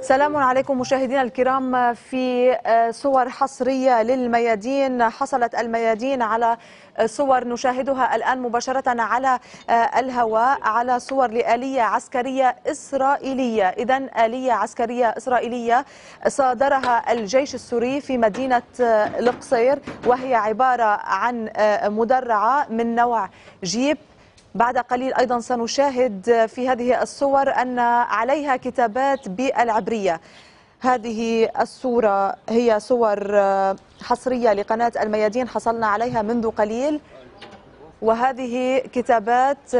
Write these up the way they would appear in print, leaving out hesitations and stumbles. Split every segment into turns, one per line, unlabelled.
سلام عليكم مشاهدينا الكرام. في صور حصرية للميادين، حصلت الميادين على صور نشاهدها الآن مباشرة على الهواء، على صور لآلية عسكرية إسرائيلية. إذن آلية عسكرية إسرائيلية صادرها الجيش السوري في مدينة القصير، وهي عبارة عن مدرعة من نوع جيب. بعد قليل أيضا سنشاهد في هذه الصور أن عليها كتابات بالعبرية. هذه الصورة هي صور حصرية لقناة الميادين حصلنا عليها منذ قليل، وهذه كتابات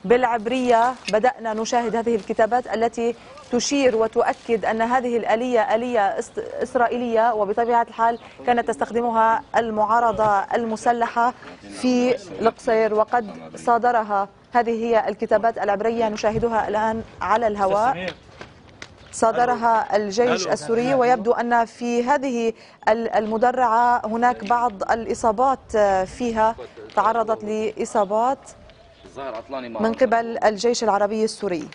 بالعبرية. بدأنا نشاهد هذه الكتابات التي تشير وتؤكد أن هذه الآلية آلية إسرائيلية، وبطبيعة الحال كانت تستخدمها المعارضة المسلحة في القصير، وقد صادرها. هذه هي الكتابات العبرية نشاهدها الآن على الهواء، صادرها الجيش السوري. ويبدو أن في هذه المدرعة هناك بعض الإصابات فيها، تعرضت لإصابات من قبل الجيش العربي السوري.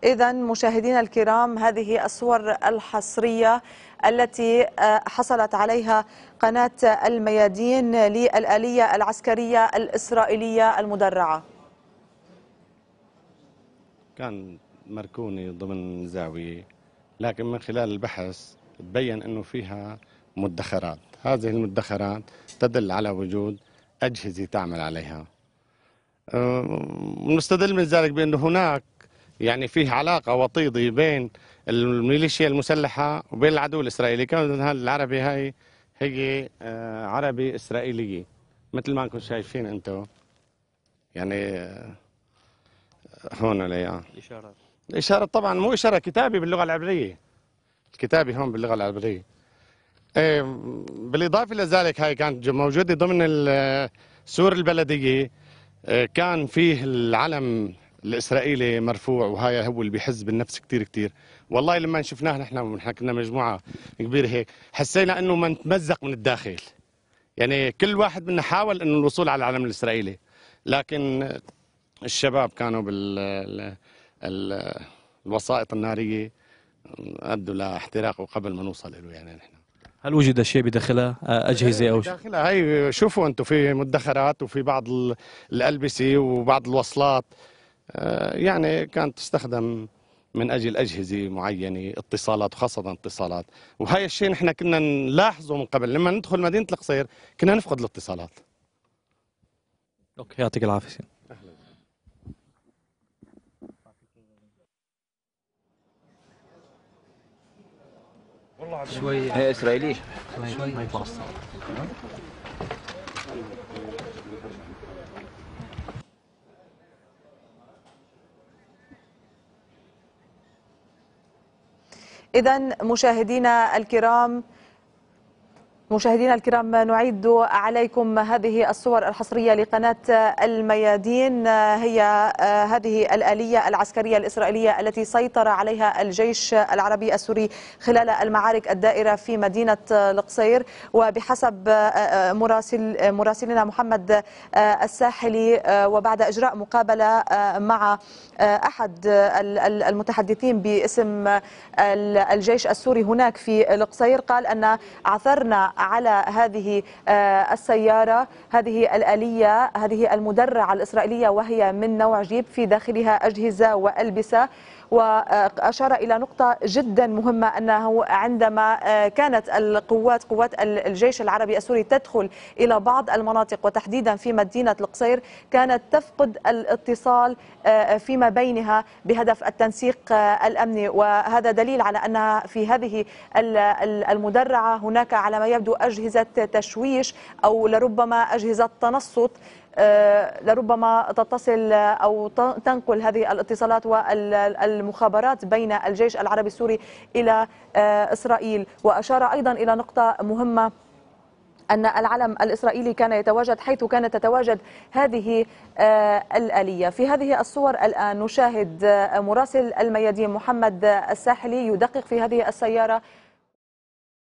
إذن مشاهدينا الكرام، هذه الصور الحصرية التي حصلت عليها قناة الميادين للآلية العسكرية الإسرائيلية المدرعة.
كان مركوني ضمن زاوية، لكن من خلال البحث تبين أنه فيها مدخرات. هذه المدخرات تدل على وجود أجهزة تعمل عليها. نستدل من ذلك بأنه هناك يعني فيه علاقة وطيدة بين الميليشيا المسلحة وبين العدو الإسرائيلي. كان العربي هاي هي عربي إسرائيلية مثل ما انكم شايفين انتم، يعني هون عليها الإشارة طبعا مو إشارة كتابي باللغة العبرية، الكتابي هون باللغة العبرية. بالإضافة إلى ذلك هاي كانت موجودة ضمن السور البلدية، كان فيه العلم الإسرائيلي مرفوع، وهاي هو اللي بيحز بالنفس كتير كتير. والله لما شفناه نحن كنا مجموعة كبيرة هيك حسينا أنه ما نتمزق من الداخل. يعني كل واحد منا حاول أنه الوصول على العلم الإسرائيلي، لكن الشباب كانوا بالوسائط النارية أدوا لاحتراقه قبل ما نوصل له. يعني نحن
هل وجد شيء بداخلها، أجهزة أو شيء؟
بداخلها هي شوفوا أنتم في مدخرات وفي بعض الألبسة وبعض الوصلات، يعني كانت تستخدم من أجل أجهزة معينة، اتصالات وخاصة اتصالات. وهي الشيء نحن كنا نلاحظه من قبل، لما ندخل مدينة القصير كنا نفقد الاتصالات.
أوكي، يعطيك العافية.
شوي هي إسرائيلي
ما يطلع الصوت.
إذن مشاهدينا الكرام نعيد عليكم هذه الصور الحصرية لقناة الميادين. هي هذه الآلية العسكرية الإسرائيلية التي سيطر عليها الجيش العربي السوري خلال المعارك الدائرة في مدينة القصير. وبحسب مراسلنا محمد الساحلي، وبعد إجراء مقابلة مع أحد المتحدثين باسم الجيش السوري هناك في القصير، قال أن عثرنا على هذه السيارة، هذه الآلية، هذه المدرعة الإسرائيلية، وهي من نوع جيب في داخلها أجهزة وألبسة. وأشار إلى نقطة جدا مهمة، أنه عندما كانت قوات الجيش العربي السوري تدخل إلى بعض المناطق وتحديدا في مدينة القصير، كانت تفقد الاتصال فيما بينها بهدف التنسيق الأمني. وهذا دليل على أن في هذه المدرعة هناك على ما يبدو أجهزة تشويش أو لربما أجهزة تنصت، لربما تتصل أو تنقل هذه الاتصالات والمخابرات بين الجيش العربي السوري إلى إسرائيل. وأشار أيضا إلى نقطة مهمة أن العلم الإسرائيلي كان يتواجد حيث كانت تتواجد هذه الآلية. في هذه الصور الآن نشاهد مراسل الميادين محمد الساحلي يدقق في هذه السيارة